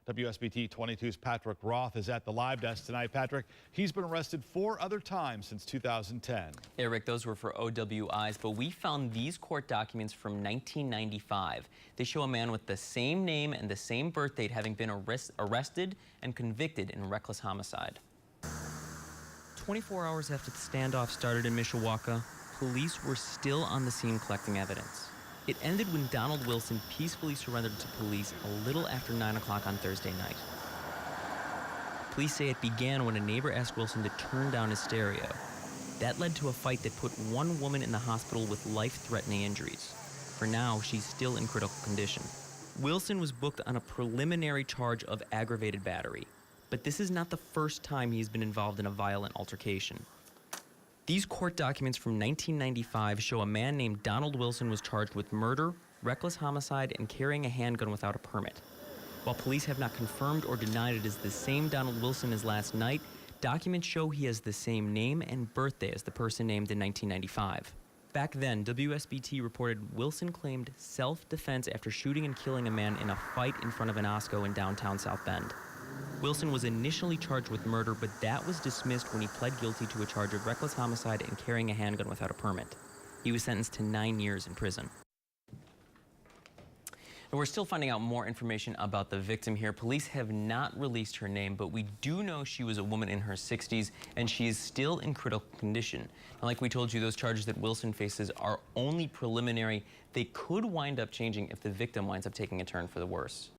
WSBT 22's Patrick Roth is at the live desk tonight. Patrick, he's been arrested 4 other times since 2010. Yeah, Rick, those were for OWIs, but we found these court documents from 1995. They show a man with the same name and the same birth date having been arrested and convicted in reckless homicide. 24 hours after the standoff started in Mishawaka, police were still on the scene collecting evidence. It ended when Donald Wilson peacefully surrendered to police a little after 9 o'clock on Thursday night. Police say it began when a neighbor asked Wilson to turn down his stereo. That led to a fight that put one woman in the hospital with life-threatening injuries. For now, she's still in critical condition. Wilson was booked on a preliminary charge of aggravated battery, but this is not the first time he's been involved in a violent altercation. These court documents from 1995 show a man named Donald Wilson was charged with murder, reckless homicide, and carrying a handgun without a permit. While police have not confirmed or denied it is the same Donald Wilson as last night, documents show he has the same name and birthday as the person named in 1995. Back then, WSBT reported Wilson claimed self-defense after shooting and killing a man in a fight in front of an Osco in downtown South Bend. Wilson was initially charged with murder, but that was dismissed when he pled guilty to a charge of reckless homicide and carrying a handgun without a permit. He was sentenced to 9 years in prison. And we're still finding out more information about the victim here. Police have not released her name, but we do know she was a woman in her 60s, and she is still in critical condition. And like we told you, those charges that Wilson faces are only preliminary. They could wind up changing if the victim winds up taking a turn for the worse.